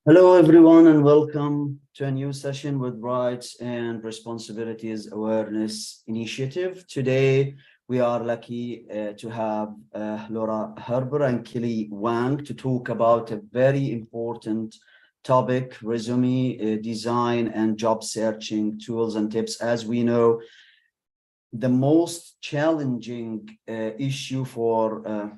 Hello, everyone, and welcome to a new session with Rights and Responsibilities Awareness Initiative. Today, we are lucky to have Laura Harper and Kelly Wang to talk about a very important topic, resume design and job searching tools and tips. As we know, the most challenging issue for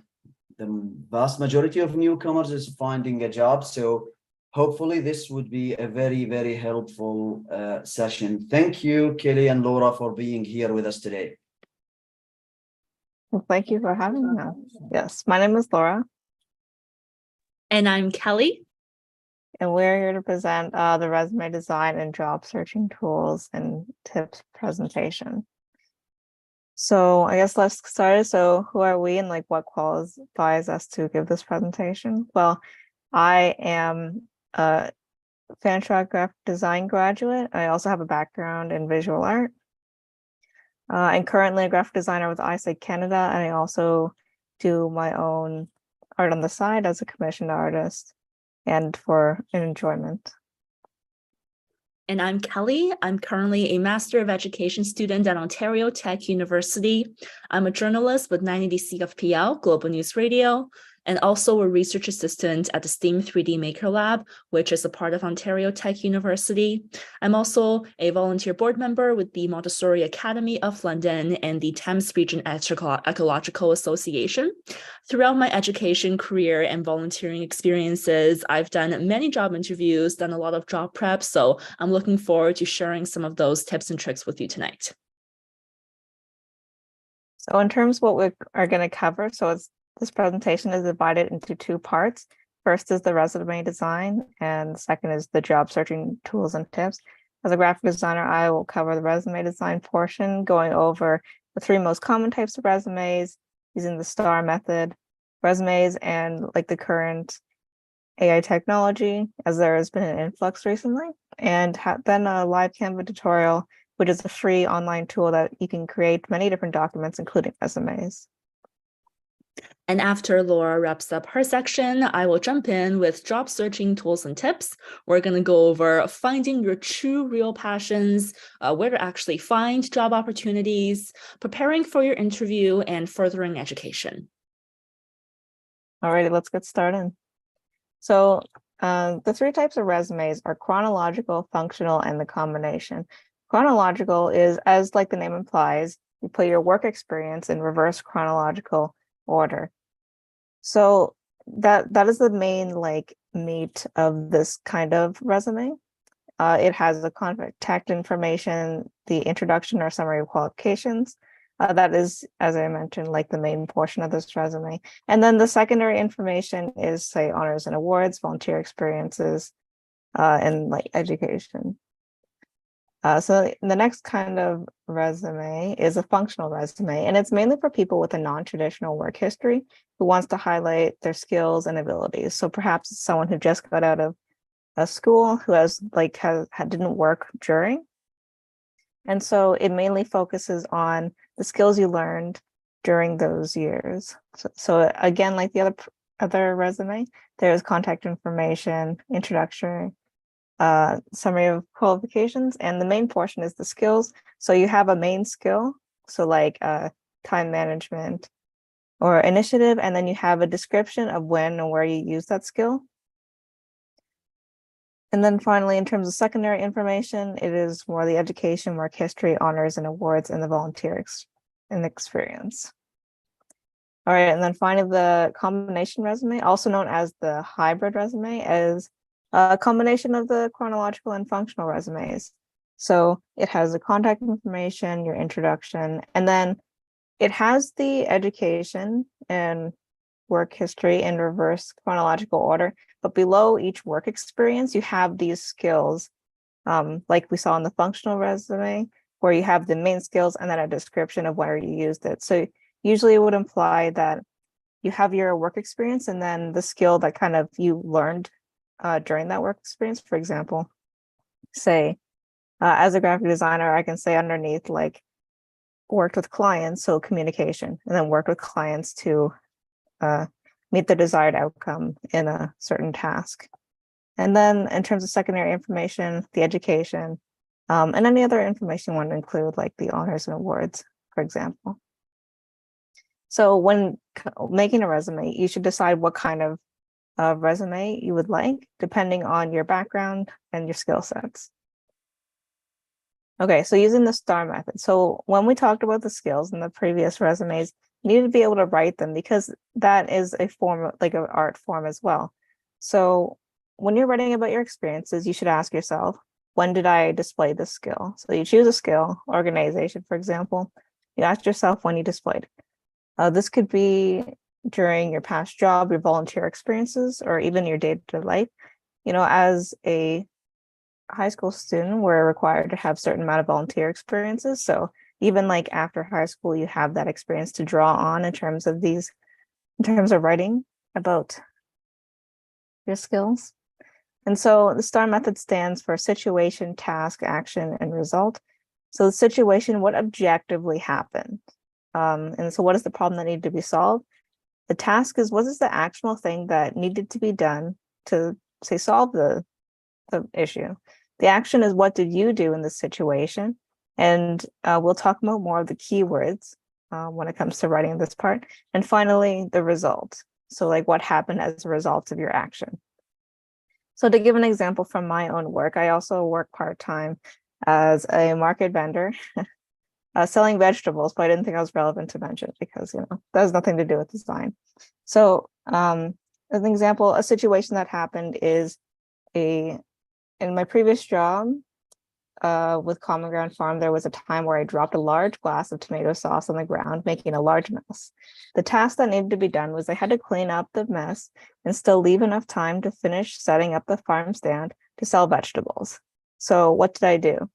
the vast majority of newcomers is finding a job. So hopefully this would be a very, very helpful session. Thank you, Kelly and Laura, for being here with us today. Well, thank you for having us. Yes, my name is Laura. And I'm Kelly. And we're here to present the resume design and job searching tools and tips presentation. So I guess let's get started. So who are we and what qualifies us to give this presentation? Well, I am a Fan-Track graphic design graduate. I also have a background in visual art. I'm currently a graphic designer with Eyesight Canada, and I also do my own art on the side as a commissioned artist and for enjoyment. And I'm Kelly. I'm currently a Master of Education student at Ontario Tech University. I'm a journalist with 980 CFPL, Global News Radio, and also a research assistant at the STEAM 3D Maker Lab, which is a part of Ontario Tech University. I'm also a volunteer board member with the Montessori Academy of London and the Thames Region Ecological Association. Throughout my education career and volunteering experiences, I've done many job interviews, done a lot of job prep, so I'm looking forward to sharing some of those tips and tricks with you tonight. So in terms of what we are going to cover, this presentation is divided into two parts. First is the resume design, and second is the job searching tools and tips. As a graphic designer, I will cover the resume design portion, going over the three most common types of resumes, using the STAR method, resumes, and the current AI technology, as there has been an influx recently, and then a live Canva tutorial, which is a free online tool that you can create many different documents, including resumes. And after Laura wraps up her section, I will jump in with job searching tools and tips. We're going to go over finding your true, real passions, where to actually find job opportunities, preparing for your interview, and furthering education. Alrighty, let's get started. So the three types of resumes are chronological, functional, and the combination. Chronological is, as the name implies, you put your work experience in reverse chronological order. So that is the main meat of this kind of resume. It has the contact information, the introduction or summary of qualifications. That is, as I mentioned, the main portion of this resume. And then the secondary information is, say, honors and awards, volunteer experiences, and education. So the next kind of resume is a functional resume, and it's mainly for people with a non-traditional work history who wants to highlight their skills and abilities. So perhaps it's someone who just got out of a school who didn't work during. And so it mainly focuses on the skills you learned during those years. So again, like the other resume, there's contact information, introduction, summary of qualifications, and the main portion is the skills. So you have a main skill, so time management or initiative, and then you have a description of when and where you use that skill. And then finally, in terms of secondary information, it is more the education, work history, honors and awards, and the volunteer experience. All right, and then finally, the combination resume, also known as the hybrid resume, is a combination of the chronological and functional resumes. So it has the contact information, your introduction, and then it has the education and work history in reverse chronological order. But below each work experience, you have these skills, like we saw in the functional resume, where you have the main skills and then a description of where you used it. So usually it would imply that you have your work experience and then the skill that kind of you learned during that work experience. For example, say, as a graphic designer, I can say underneath worked with clients, so communication, and then worked with clients to meet the desired outcome in a certain task. And then in terms of secondary information, the education, and any other information you want to include, like the honors and awards, for example. So when making a resume, you should decide what kind of resume you would like, depending on your background and your skill sets. Okay, so using the STAR method. So when we talked about the skills in the previous resumes, you need to be able to write them because that is a form, like an art form as well. So when you're writing about your experiences, you should ask yourself, when did I display this skill? So you choose a skill, organization, for example. You ask yourself when you displayed it. This could be during your past job, your volunteer experiences, or even your day-to-day life. You know, as a high school student, we're required to have certain amount of volunteer experiences. So even like after high school, you have that experience to draw on in terms of writing about your skills. And so the STAR method stands for situation, task, action, and result. So the situation, what objectively happened? And so what is the problem that needed to be solved? The task is, what is the actionable thing that needed to be done to, say, solve the issue? The action is, what did you do in this situation? And we'll talk about more of the keywords when it comes to writing this part. And finally, the result. So like what happened as a result of your action. So to give an example from my own work, I also work part-time as a market vendor selling vegetables, but I didn't think I was relevant to mention because, you know, that has nothing to do with design. So as an example, a situation that happened is in my previous job with Common Ground Farm, there was a time where I dropped a large glass of tomato sauce on the ground, making a large mess. The task that needed to be done was I had to clean up the mess and still leave enough time to finish setting up the farm stand to sell vegetables. So what did I do?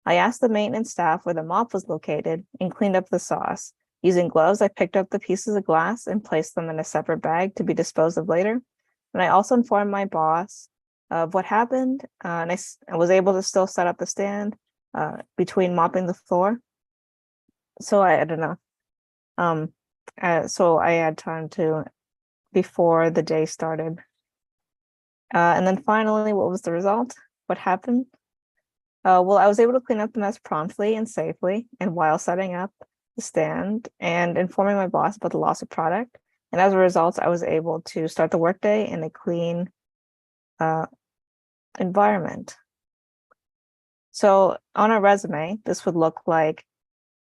I asked the maintenance staff where the mop was located and cleaned up the sauce. Using gloves, I picked up the pieces of glass and placed them in a separate bag to be disposed of later. And I also informed my boss of what happened, and I was able to still set up the stand between mopping the floor. So I don't know. So I had time to before the day started. And then finally, what was the result? What happened? Well, I was able to clean up the mess promptly and safely, and while setting up the stand and informing my boss about the loss of product. And as a result, I was able to start the workday in a clean environment. So on a resume, this would look like,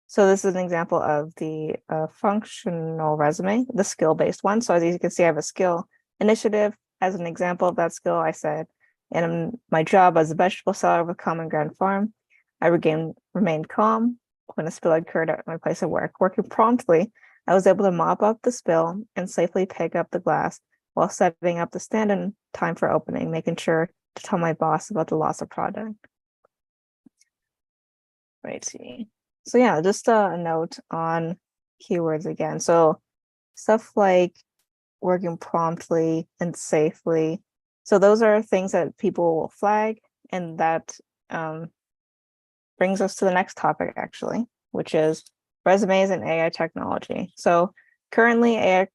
so this is an example of the functional resume, the skill-based one. So as you can see, I have a skill initiative as an example of that skill. I said, in my job as a vegetable seller with Common Ground Farm, I remained calm when a spill occurred at my place of work. Working promptly, I was able to mop up the spill and safely pick up the glass while setting up the stand in time for opening, making sure to tell my boss about the loss of product. Right. So yeah, just a note on keywords again. So stuff like working promptly and safely. So those are things that people will flag, and that brings us to the next topic, actually, which is resumes and AI technology. So currently, AI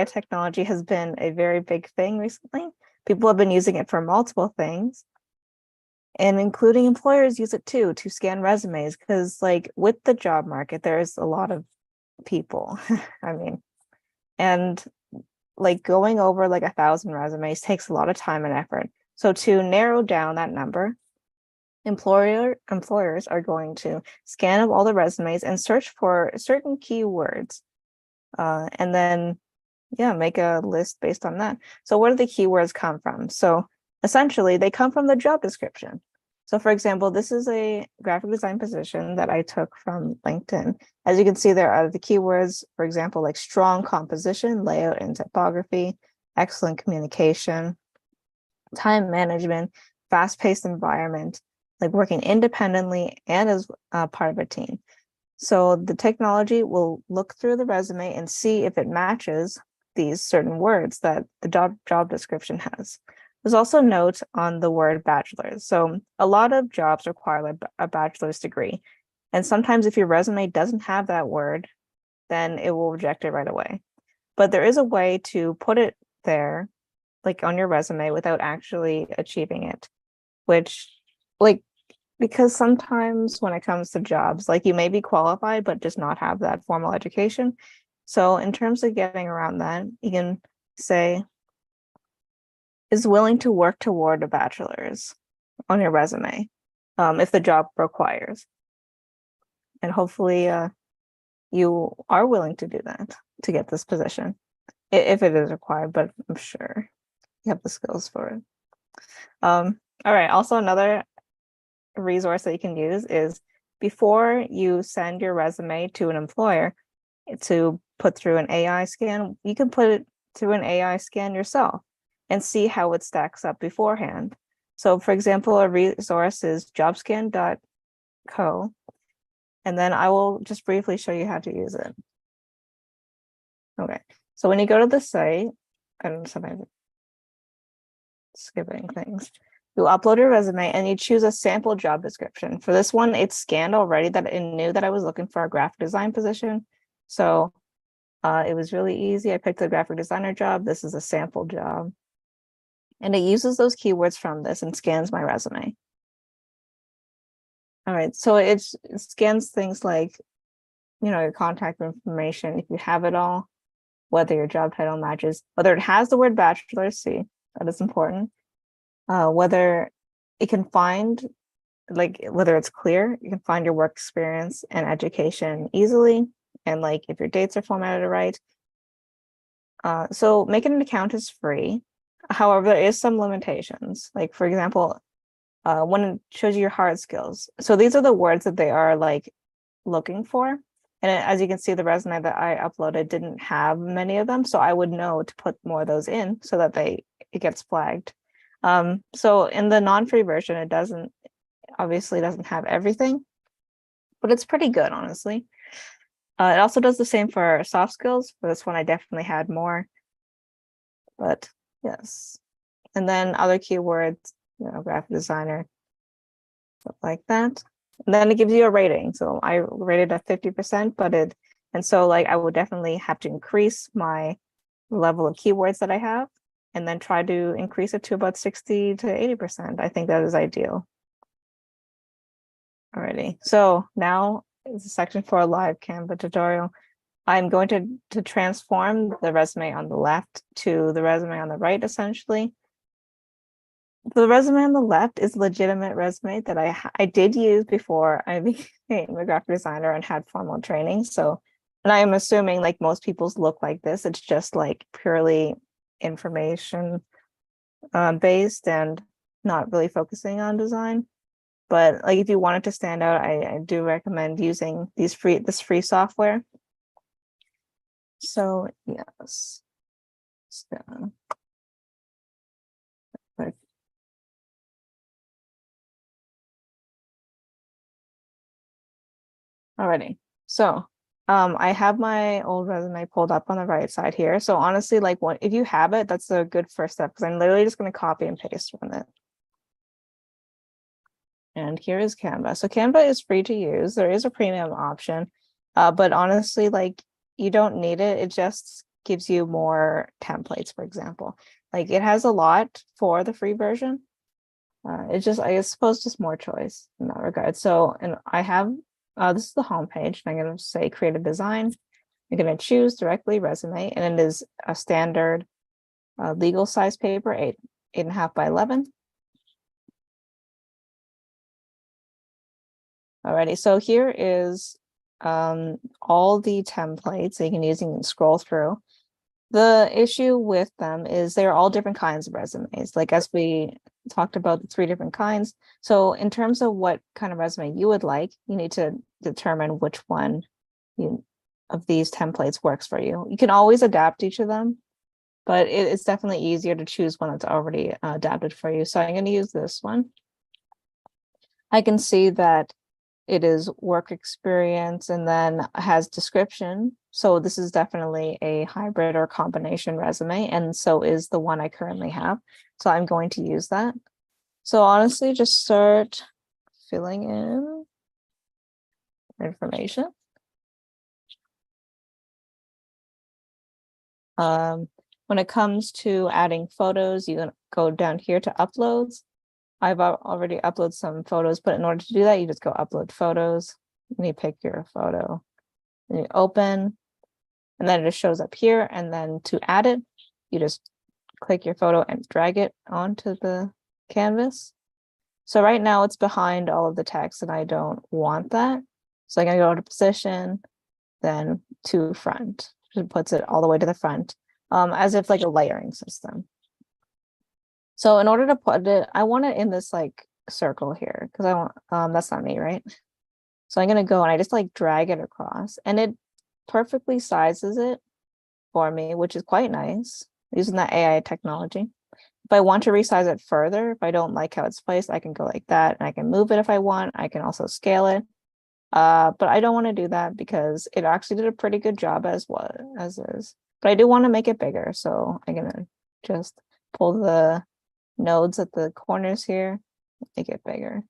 technology has been a very big thing recently. People have been using it for multiple things, and including employers use it too to scan resumes, because like with the job market, there's a lot of people. I mean, and like going over like 1,000 resumes takes a lot of time and effort. So to narrow down that number, employers are going to scan up all the resumes and search for certain keywords, and then make a list based on that. So where do the keywords come from? So essentially they come from the job description. So for example, this is a graphic design position that I took from LinkedIn. As you can see, there are the keywords, for example, like strong composition, layout, and typography, excellent communication, time management, fast-paced environment, like working independently and as part of a team. So the technology will look through the resume and see if it matches these certain words that the job description has. There's also a note on the word bachelor's. So a lot of jobs require a bachelor's degree. And sometimes if your resume doesn't have that word, then it will reject it right away. But there is a way to put it there, like on your resume without actually achieving it, which like, because sometimes when it comes to jobs, like you may be qualified, but just not have that formal education. So in terms of getting around that, you can say, is willing to work toward a bachelor's on your resume, if the job requires. And hopefully you are willing to do that to get this position, if it is required, but I'm sure you have the skills for it. All right, also another resource that you can use is before you send your resume to an employer to put through an AI scan, you can put it through an AI scan yourself and see how it stacks up beforehand. So for example, a resource is jobscan.co, and then I will just briefly show you how to use it. Okay, so when you go to the site, I don't know, sometimes skipping things. You upload your resume and you choose a sample job description. For this one, it's scanned already that it knew that I was looking for a graphic design position. So it was really easy. I picked the graphic designer job. This is a sample job. And it uses those keywords from this and scans my resume. All right, so it scans things like, you know, your contact information, if you have it all, whether your job title matches, whether it has the word bachelor, see, that is important. Whether it can find, like, whether it's clear, you can find your work experience and education easily. And like, if your dates are formatted right. So making an account is free. However, there is some limitations. Like, for example, when it shows you your hard skills. So these are the words that they are like looking for. And as you can see, the resume that I uploaded didn't have many of them. So I would know to put more of those in so that it gets flagged. So in the non-free version, it obviously doesn't have everything, but it's pretty good, honestly. It also does the same for soft skills. For this one, I definitely had more, but yes. And then other keywords, you know, graphic designer, stuff like that. And then it gives you a rating. So I rated at 50%, and so like I would definitely have to increase my level of keywords that I have, and then try to increase it to about 60 to 80%. I think that is ideal. Alrighty, so now is a section for a live Canva tutorial. I'm going to transform the resume on the left to the resume on the right, essentially. The resume on the left is a legitimate resume that I did use before I became a graphic designer and had formal training. So, and I am assuming like most people's look like this. It's just like purely information based and not really focusing on design. But like if you wanted to stand out, I do recommend using this free software. So yes. So, alrighty. So I have my old resume pulled up on the right side here. So honestly, like if you have it, that's a good first step because I'm literally just going to copy and paste from it. And here is Canva. So Canva is free to use. There is a premium option, but honestly, like you don't need it. It just gives you more templates, for example. Like it has a lot for the free version. It's just, I suppose, just more choice in that regard. So, and I have, this is the home page. And I'm going to say create a design. You're going to choose directly resume, and it is a standard legal size paper, 8.5 by 11. Alrighty, so here is all the templates that you can use and scroll through. The issue with them is they're all different kinds of resumes. Like as we talked about the 3 different kinds. So in terms of what kind of resume you would like, you need to determine which one of these templates works for you. You can always adapt each of them, but it's definitely easier to choose one that's already adapted for you. So I'm going to use this one. I can see that it is work experience and then has description. So this is definitely a hybrid or combination resume. And so is the one I currently have. So I'm going to use that. So honestly, just start filling in information. When it comes to adding photos, you can go down here to uploads. I've already uploaded some photos, but in order to do that, you just go upload photos and you pick your photo and you open, and then it just shows up here. And then to add it, you just click your photo and drag it onto the canvas. So right now it's behind all of the text and I don't want that. So I'm gonna go to position, then to front. It puts it all the way to the front, as if like a layering system. So in order to put it, I want it in this like circle here because I want, that's not me, right? So I'm gonna go and I just like drag it across and it perfectly sizes it for me, which is quite nice using that AI technology. If I want to resize it further, if I don't like how it's placed, I can go like that and I can move it if I want. I can also scale it. But I don't want to do that because it actually did a pretty good job as is. But I do want to make it bigger. So I'm gonna just pull the nodes at the corners here, make it bigger.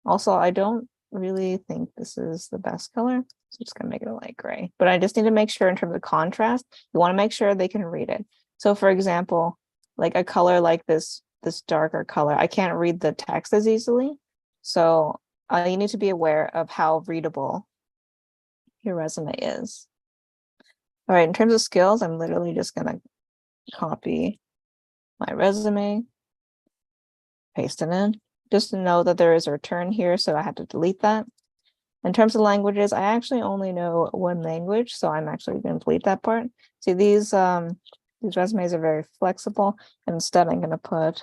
Also, I don't really think this is the best color. So I'm just gonna make it a light gray. But I just need to make sure in terms of contrast, you want to make sure they can read it. So for example, like a color like this darker color, I can't read the text as easily. So you need to be aware of how readable your resume is. All right, in terms of skills, I'm literally just gonna copy my resume, paste it in, just to know that there is a return here, so I had to delete that. In terms of languages, I actually only know one language, so I'm actually going to delete that part. See, these resumes are very flexible. And instead, I'm going to put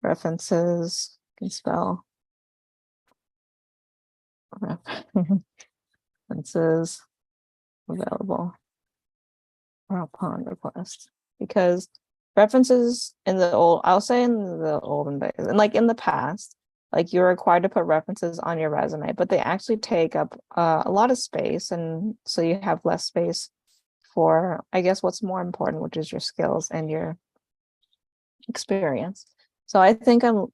references. You can spell references available or upon request, because references in the old, I'll say in the olden days, and like in the past, like you're required to put references on your resume, but they actually take up a lot of space. And so you have less space for, I guess, what's more important, which is your skills and your experience. So I think I'm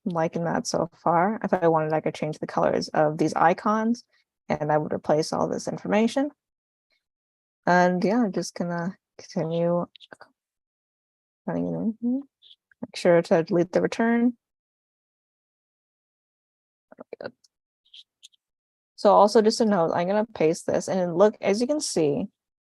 liking that so far. If I wanted, I could change the colors of these icons and I would replace all this information. And yeah, I'm just gonna continue putting it in here. Make sure to delete the return. So also just a note, I'm gonna paste this and look, as you can see,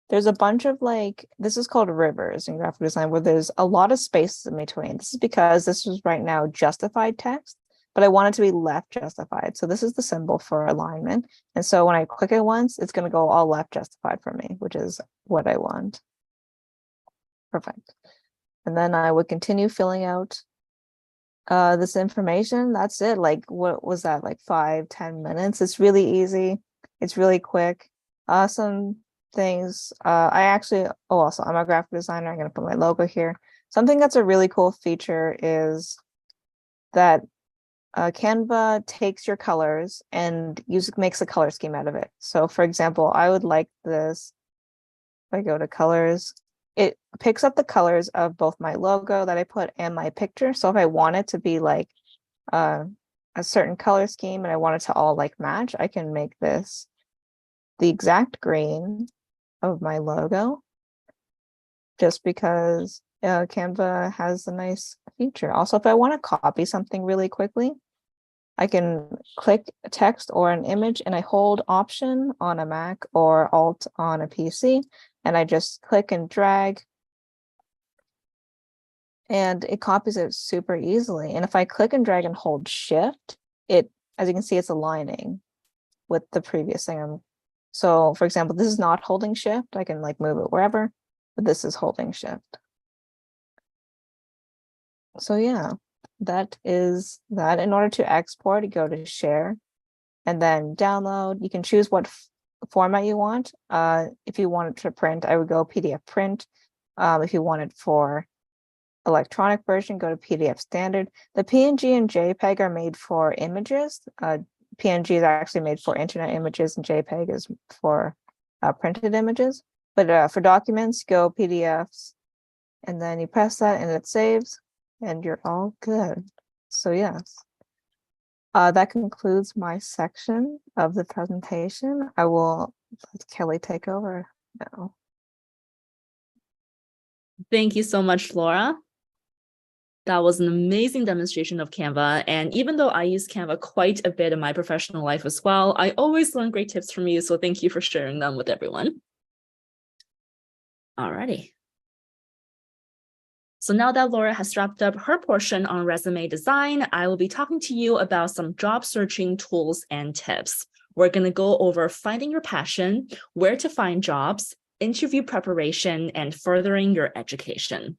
there's a bunch of like, this is called rivers in graphic design where there's a lot of spaces in between. This is because this is right now justified text, but I want it to be left justified. So this is the symbol for alignment. And so when I click it once, it's gonna go all left justified for me, which is what I want. Perfect. And then I would continue filling out this information. That's it. Like, what was that, like 5-10 minutes? It's really easy, it's really quick. Some things I actually, also I'm a graphic designer, I'm going to put my logo here. Something that's a really cool feature is that Canva takes your colors and makes a color scheme out of it. So for example, I would like this, if I go to colors, it picks up the colors of both my logo that I put and my picture. So if I want it to be like a certain color scheme and I want it to all like match, I can make this the exact green of my logo, just because Canva has a nice feature. Also, if I want to copy something really quickly, I can click a text or an image and I hold Option on a Mac or Alt on a PC, and I just click and drag and it copies it super easily. And if I click and drag and hold Shift, it, as you can see, it's aligning with the previous thing. So for example, this is not holding Shift. I can like move it wherever, but this is holding Shift. So yeah, that is that. In order to export, you go to Share and then Download. You can choose what format you want. If you want it to print, I would go PDF print. If you want it for electronic version, go to PDF standard. The PNG and JPEG are made for images. PNG is actually made for internet images and JPEG is for printed images. But for documents, go PDFs, and then you press that and it saves and you're all good. So yes, that concludes my section of the presentation. I will let Kelly take over now. Thank you so much, Laura. That was an amazing demonstration of Canva. And even though I use Canva quite a bit in my professional life as well, I always learn great tips from you. So thank you for sharing them with everyone. Alrighty. So now that Laura has wrapped up her portion on resume design, I will be talking to you about some job searching tools and tips. We're going to go over finding your passion, where to find jobs, interview preparation, and furthering your education.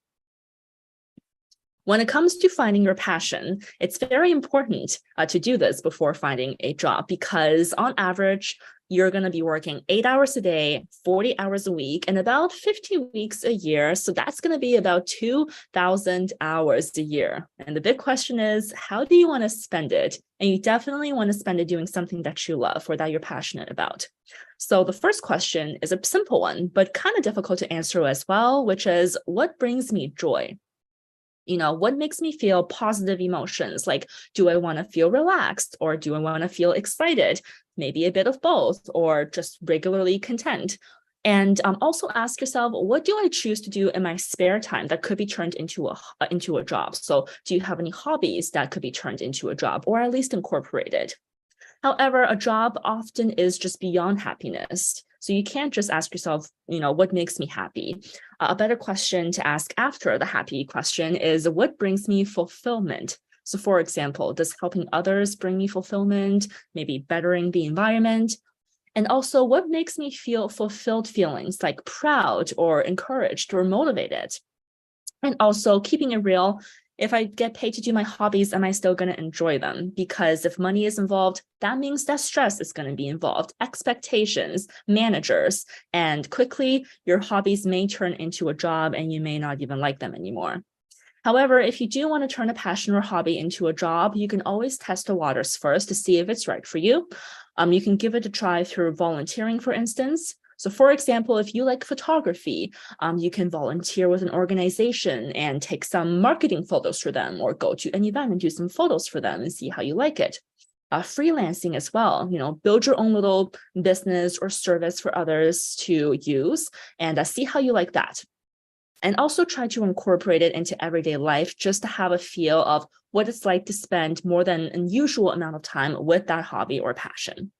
When it comes to finding your passion, it's very important to do this before finding a job, because on average, you're going to be working 8 hours a day, 40 hours a week, and about 50 weeks a year. So that's going to be about 2,000 hours a year. And the big question is, how do you want to spend it? And you definitely want to spend it doing something that you love or that you're passionate about. So the first question is a simple one, but kind of difficult to answer as well, which is, what brings me joy? What makes me feel positive emotions? Like, do I want to feel relaxed, or do I want to feel excited? Maybe a bit of both, or just regularly content. And also ask yourself, what do I choose to do in my spare time that could be turned into a job? So do you have any hobbies that could be turned into a job, or at least incorporated? However, a job often is just beyond happiness. So you can't just ask yourself, what makes me happy? A better question to ask after the happy question is, what brings me fulfillment? So for example, does helping others bring me fulfillment? Maybe bettering the environment? And also, what makes me feel fulfilled feelings like proud or encouraged or motivated? And also, keeping it real, if I get paid to do my hobbies, am I still going to enjoy them? Because if money is involved, that means that stress is going to be involved, expectations, managers, and quickly your hobbies may turn into a job and you may not even like them anymore. However, if you do want to turn a passion or hobby into a job, you can always test the waters first to see if it's right for you. You can give it a try through volunteering, for instance. So for example, if you like photography, you can volunteer with an organization and take some marketing photos for them, or go to an event and do some photos for them and see how you like it. Freelancing as well, build your own little business or service for others to use and see how you like that. And also try to incorporate it into everyday life just to have a feel of what it's like to spend more than an usual amount of time with that hobby or passion.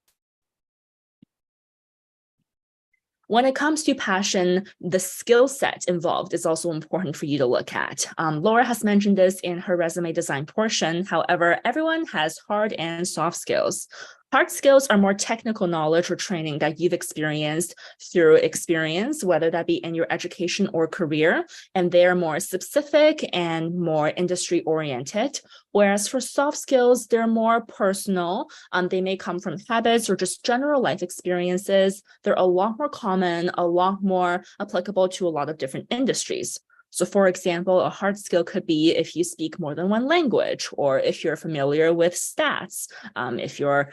When it comes to passion, the skill set involved is also important for you to look at. Laura has mentioned this in her resume design portion. However, everyone has hard and soft skills. Hard skills are more technical knowledge or training that you've experienced through experience, whether that be in your education or career, and they're more specific and more industry oriented. Whereas for soft skills, they're more personal. They may come from habits or just general life experiences. They're a lot more common, a lot more applicable to a lot of different industries. So for example, a hard skill could be if you speak more than one language, or if you're familiar with stats, if you're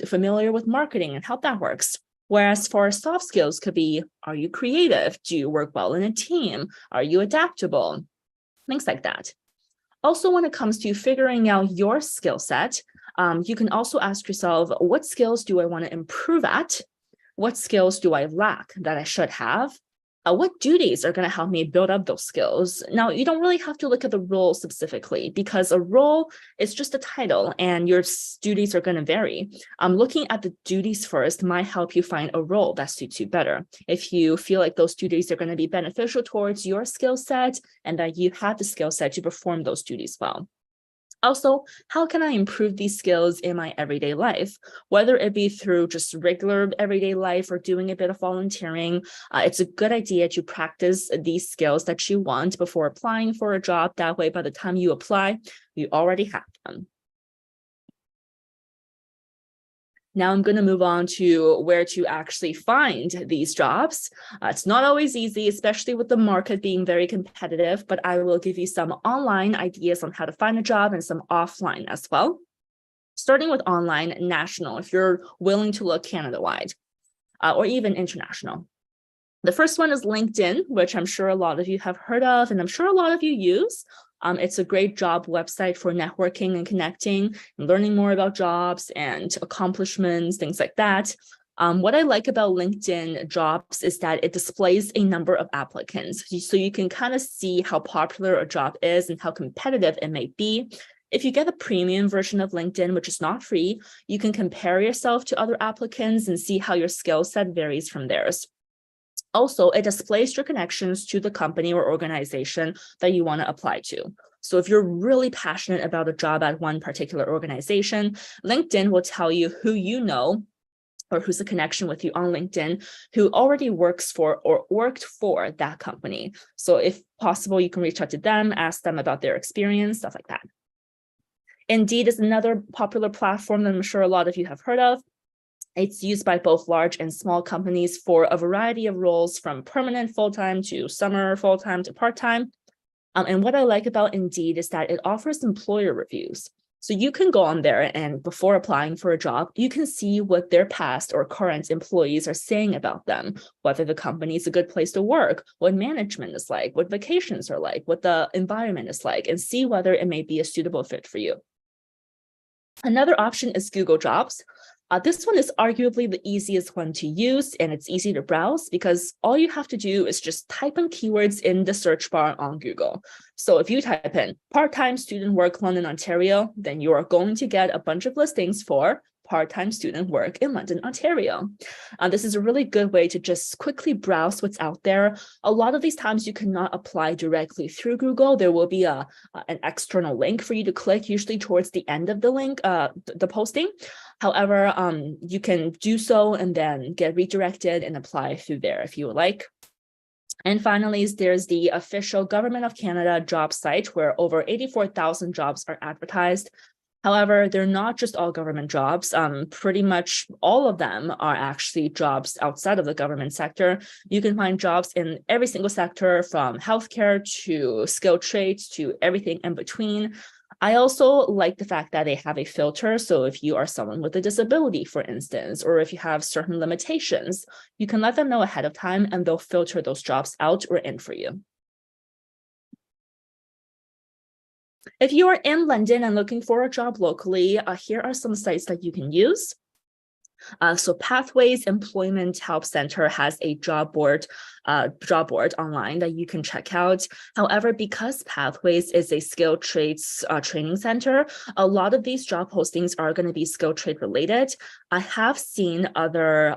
familiar with marketing and how that works. Whereas for soft skills could be, are you creative? Do you work well in a team? Are you adaptable? Things like that. Also, when it comes to figuring out your skill set, you can also ask yourself, what skills do I want to improve at? What skills do I lack that I should have? What duties are going to help me build up those skills? Now, you don't really have to look at the role specifically, because a role is just a title and your duties are going to vary. Looking at the duties first might help you find a role that suits you better. If you feel like those duties are going to be beneficial towards your skill set and that you have the skill set to perform those duties well. Also, how can I improve these skills in my everyday life? Whether it be through just regular everyday life or doing a bit of volunteering, it's a good idea to practice these skills that you want before applying for a job. That way, by the time you apply, you already have them. Now I'm going to move on to where to actually find these jobs. It's not always easy, especially with the market being very competitive, but I will give you some online ideas on how to find a job and some offline as well. Starting with online, national, if you're willing to look Canada-wide, or even international. The first one is LinkedIn, which I'm sure a lot of you have heard of, and I'm sure a lot of you use. It's a great job website for networking and connecting and learning more about jobs and accomplishments, things like that. What I like about LinkedIn jobs is that it displays a number of applicants. So you can kind of see how popular a job is and how competitive it may be. If you get a premium version of LinkedIn, which is not free, you can compare yourself to other applicants and see how your skill set varies from theirs. Also, it displays your connections to the company or organization that you want to apply to. So if you're really passionate about a job at one particular organization, LinkedIn will tell you who you know or who's a connection with you on LinkedIn who already works for or worked for that company. So if possible, you can reach out to them, ask them about their experience, stuff like that. Indeed is another popular platform that I'm sure a lot of you have heard of. It's used by both large and small companies for a variety of roles, from permanent full-time to summer full-time to part-time. And what I like about Indeed is that it offers employer reviews. So you can go on there and before applying for a job, you can see what their past or current employees are saying about them, whether the company is a good place to work, what management is like, what vacations are like, what the environment is like, and see whether it may be a suitable fit for you. Another option is Google Jobs. This one is arguably the easiest one to use, and it's easy to browse because all you have to do is just type in keywords in the search bar on Google. So if you type in part-time student work London, Ontario, then you are going to get a bunch of listings for part-time student work in London, Ontario. This is a really good way to just quickly browse what's out there. A lot of these times you cannot apply directly through Google. There will be an external link for you to click, usually towards the end of the link, the posting. However, you can do so and then get redirected and apply through there if you would like. And finally, there's the official Government of Canada job site where over 84,000 jobs are advertised. However, they're not just all government jobs. Pretty much all of them are actually jobs outside of the government sector. You can find jobs in every single sector, from healthcare to skilled trades to everything in between. I also like the fact that they have a filter. So if you are someone with a disability, for instance, or if you have certain limitations, you can let them know ahead of time and they'll filter those jobs out or in for you. If you are in London and looking for a job locally, here are some sites that you can use. So Pathways Employment Help Center has a job board online that you can check out. However, because Pathways is a skilled trades training center, a lot of these job postings are going to be skilled trade related. I have seen other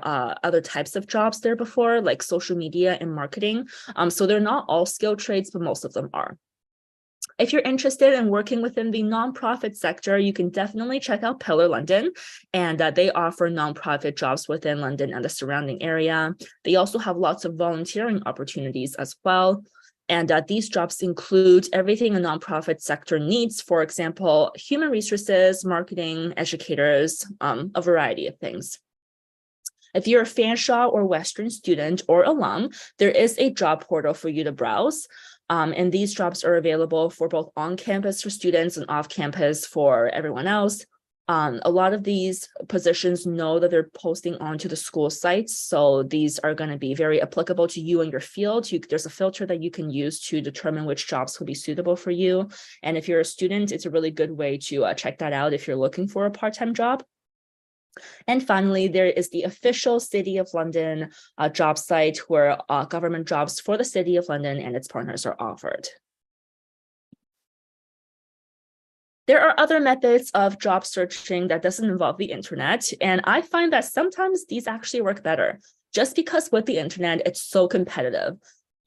types of jobs there before, like social media and marketing. So they're not all skilled trades, but most of them are. If you're interested in working within the nonprofit sector, you can definitely check out Pillar London, and they offer nonprofit jobs within London and the surrounding area. They also have lots of volunteering opportunities as well. And these jobs include everything a nonprofit sector needs. For example, human resources, marketing, educators, a variety of things. If you're a Fanshawe or Western student or alum, there is a job portal for you to browse. And these jobs are available for both on campus for students and off campus for everyone else. A lot of these positions know that they're posting onto the school sites. So these are going to be very applicable to you and your field. There's a filter that you can use to determine which jobs will be suitable for you. And if you're a student, it's a really good way to check that out if you're looking for a part-time job. And finally, there is the official City of London job site where government jobs for the City of London and its partners are offered. There are other methods of job searching that doesn't involve the internet, and I find that sometimes these actually work better, just because with the internet, it's so competitive.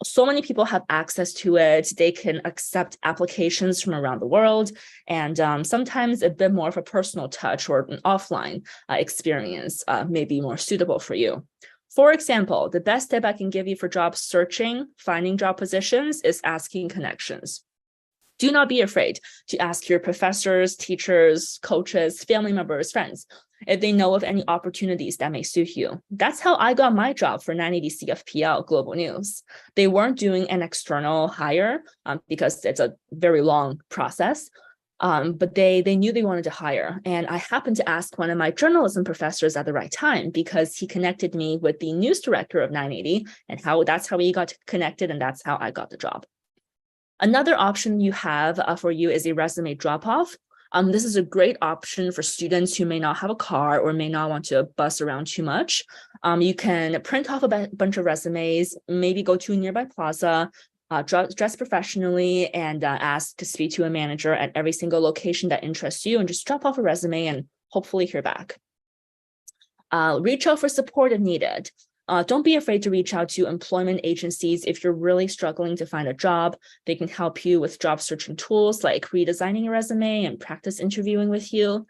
So many people have access to it. They can accept applications from around the world, and sometimes a bit more of a personal touch or an offline experience may be more suitable for you. For example, the best tip I can give you for job searching, finding job positions, is asking connections. Do not be afraid to ask your professors, teachers, coaches, family members, friends, if they know of any opportunities that may suit you. That's how I got my job for 980 CFPL Global News. They weren't doing an external hire because it's a very long process, but they knew they wanted to hire. And I happened to ask one of my journalism professors at the right time because he connected me with the news director of 980, and that's how we got connected, and that's how I got the job. Another option you have for you is a resume drop-off. This is a great option for students who may not have a car or may not want to bus around too much. You can print off a bunch of resumes, maybe go to a nearby plaza, dress professionally, and ask to speak to a manager at every single location that interests you, and just drop off a resume and hopefully hear back. Reach out for support if needed. Don't be afraid to reach out to employment agencies if you're really struggling to find a job. They can help you with job searching tools like redesigning your resume and practice interviewing with you.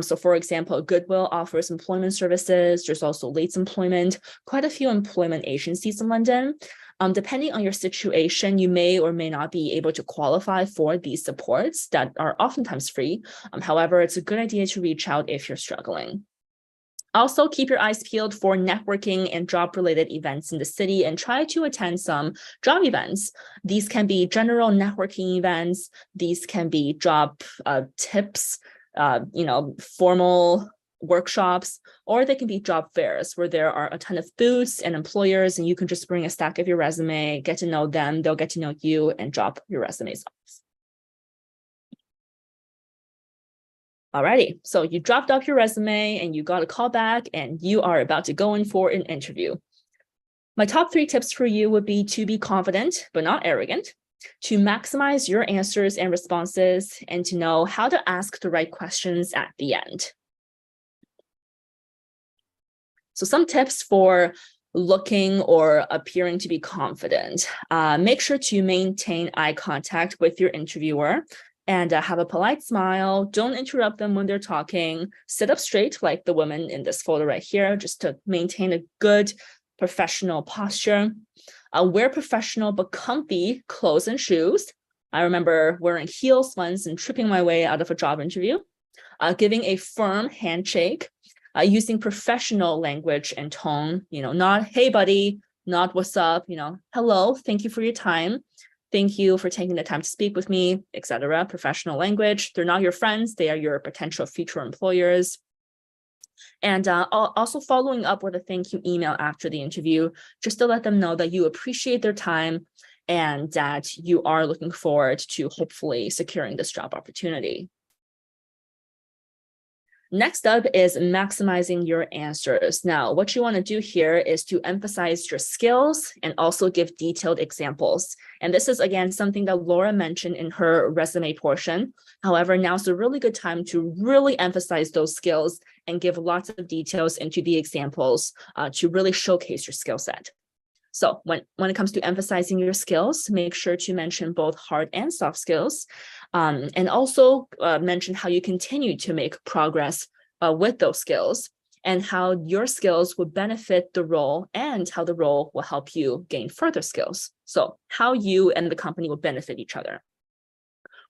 So for example, Goodwill offers employment services. There's also Lates Employment, quite a few employment agencies in London. Depending on your situation, you may or may not be able to qualify for these supports that are oftentimes free. However, it's a good idea to reach out if you're struggling. Also, keep your eyes peeled for networking and job-related events in the city and try to attend some job events. These can be general networking events. These can be job tips, formal workshops, or they can be job fairs where there are a ton of booths and employers, and you can just bring a stack of your resume, get to know them, they'll get to know you, and drop your resumes off. Alrighty, so you dropped off your resume and you got a call back and you are about to go in for an interview. My top 3 tips for you would be to be confident, but not arrogant, to maximize your answers and responses, and to know how to ask the right questions at the end. So some tips for looking or appearing to be confident. Make sure to maintain eye contact with your interviewer and have a polite smile. Don't interrupt them when they're talking. Sit up straight like the woman in this photo right here, just to maintain a good professional posture. Wear professional but comfy clothes and shoes. I remember wearing heels once and tripping my way out of a job interview. Giving a firm handshake. Using professional language and tone, not "hey buddy," not "what's up," "hello, thank you for your time. Thank you for taking the time to speak with me," etc. Professional language. They're not your friends. They are your potential future employers. And also following up with a thank you email after the interview, just to let them know that you appreciate their time and that you are looking forward to hopefully securing this job opportunity. Next up is maximizing your answers. Now, what you want to do here is to emphasize your skills and also give detailed examples. And this is, again, something that Laura mentioned in her resume portion. However, now's a really good time to really emphasize those skills and give lots of details into the examples to really showcase your skill set. So when it comes to emphasizing your skills, make sure to mention both hard and soft skills, and also mention how you continue to make progress with those skills and how your skills will benefit the role and how the role will help you gain further skills. So how you and the company will benefit each other.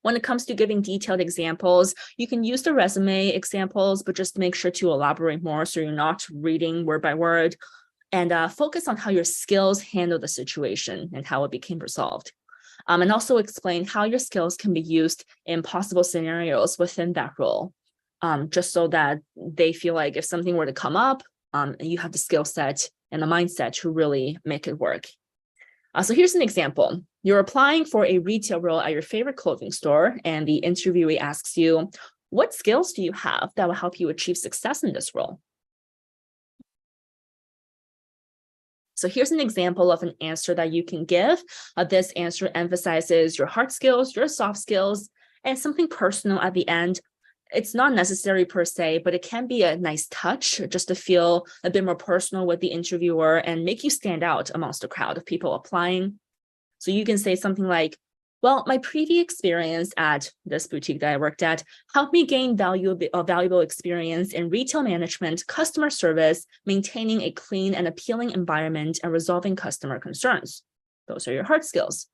When it comes to giving detailed examples, you can use the resume examples, but just make sure to elaborate more so you're not reading word by word. And focus on how your skills handle the situation and how it became resolved. And also explain how your skills can be used in possible scenarios within that role, just so that they feel like if something were to come up, you have the skill set and the mindset to really make it work. So here's an example. You're applying for a retail role at your favorite clothing store, and the interviewee asks you, "What skills do you have that will help you achieve success in this role?" So here's an example of an answer that you can give. This answer emphasizes your hard skills, your soft skills, and something personal at the end. It's not necessary per se, but it can be a nice touch just to feel a bit more personal with the interviewer and make you stand out amongst a crowd of people applying. So you can say something like, "Well, my previous experience at this boutique that I worked at helped me gain valuable experience in retail management, customer service, maintaining a clean and appealing environment, and resolving customer concerns." Those are your hard skills.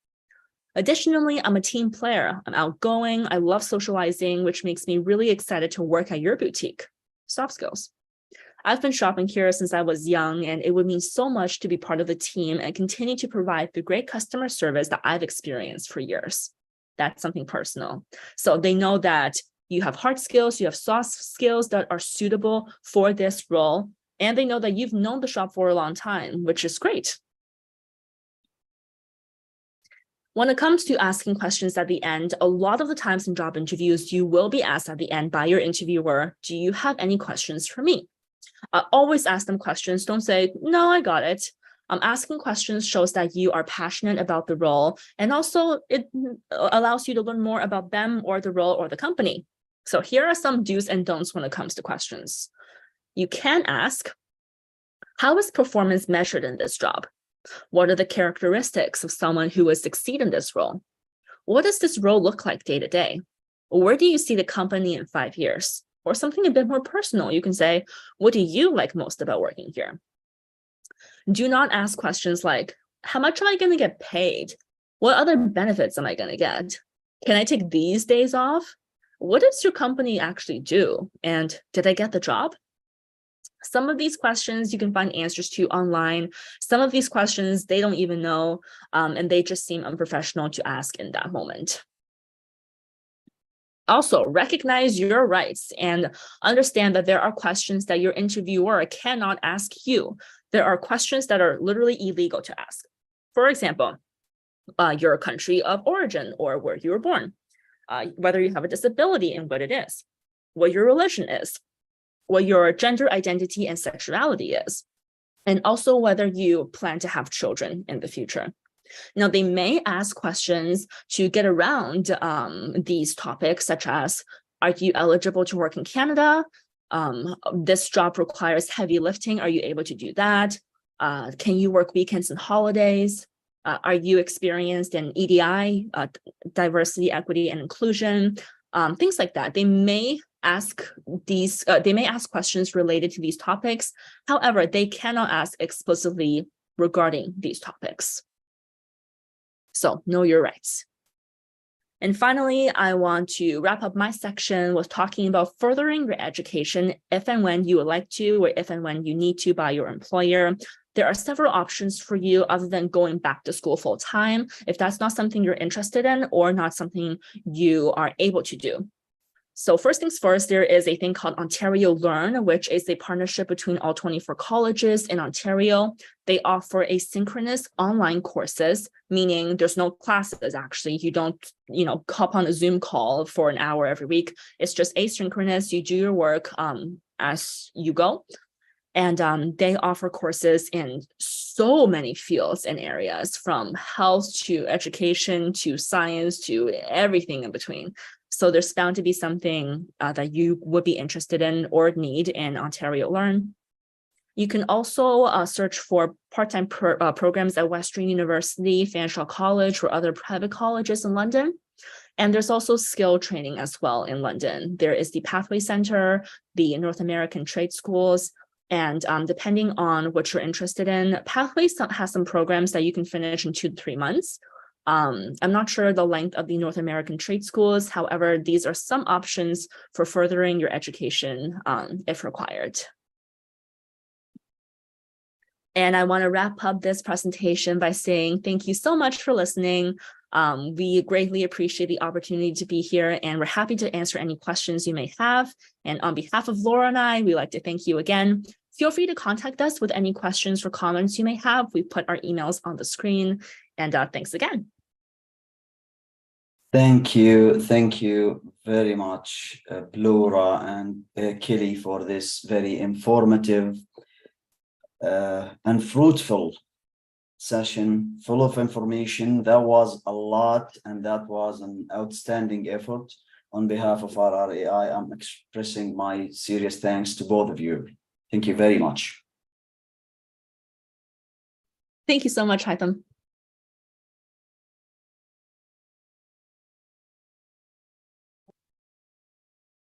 Additionally, I'm a team player. I'm outgoing. I love socializing, which makes me really excited to work at your boutique. Soft skills. I've been shopping here since I was young, and it would mean so much to be part of the team and continue to provide the great customer service that I've experienced for years. That's something personal. So they know that you have hard skills, you have soft skills that are suitable for this role, and they know that you've known the shop for a long time, which is great. When it comes to asking questions at the end, a lot of the times in job interviews, you will be asked at the end by your interviewer, do you have any questions for me? Always ask them questions. Don't say, no, I got it. Asking questions shows that you are passionate about the role, and also it allows you to learn more about them or the role or the company. So here are some do's and don'ts when it comes to questions. You can ask, how is performance measured in this job? What are the characteristics of someone who will succeed in this role? What does this role look like day to day? Where do you see the company in 5 years? Or something a bit more personal, you can say, what do you like most about working here? Do not ask questions like, how much am I going to get paid? What other benefits am I going to get? Can I take these days off? What does your company actually do? And did I get the job? Some of these questions you can find answers to online. Some of these questions, they don't even know, and they just seem unprofessional to ask in that moment. Also, recognize your rights and understand that there are questions that your interviewer cannot ask you. There are questions that are literally illegal to ask. For example, your country of origin or where you were born, whether you have a disability and what it is, what your religion is, what your gender identity and sexuality is, and also whether you plan to have children in the future. Now, they may ask questions to get around these topics, such as, are you eligible to work in Canada? This job requires heavy lifting. Are you able to do that? Can you work weekends and holidays? Are you experienced in EDI, diversity, equity, and inclusion? Things like that. They may ask questions related to these topics. However, they cannot ask explicitly regarding these topics. So know your rights. And finally, I want to wrap up my section with talking about furthering your education if and when you would like to, or if and when you need to by your employer. There are several options for you other than going back to school full time, if that's not something you're interested in or not something you are able to do. So first things first, there is a thing called Ontario Learn, which is a partnership between all 24 colleges in Ontario. They offer asynchronous online courses, meaning there's no classes actually. You don't, hop on a Zoom call for an hour every week. It's just asynchronous. You do your work as you go. And they offer courses in so many fields and areas, from health to education to science to everything in between. So there's bound to be something that you would be interested in or need in Ontario Learn. You can also search for part-time programs at Western University, Fanshawe College, or other private colleges in London. And there's also skill training as well in London. There is the Pathway Center, the North American Trade Schools, and depending on what you're interested in, Pathway has some programs that you can finish in 2 to 3 months. I'm not sure the length of the North American Trade Schools. However, these are some options for furthering your education if required. And I want to wrap up this presentation by saying thank you so much for listening. We greatly appreciate the opportunity to be here, and we're happy to answer any questions you may have. And on behalf of Laura and I, we'd like to thank you again. Feel free to contact us with any questions or comments you may have. We put our emails on the screen, and thanks again. Thank you very much, Laura and Kelly, for this very informative and fruitful session, full of information. That was a lot, and that was an outstanding effort. On behalf of RRAI, I'm expressing my serious thanks to both of you. Thank you very much. Thank you so much, Haitham.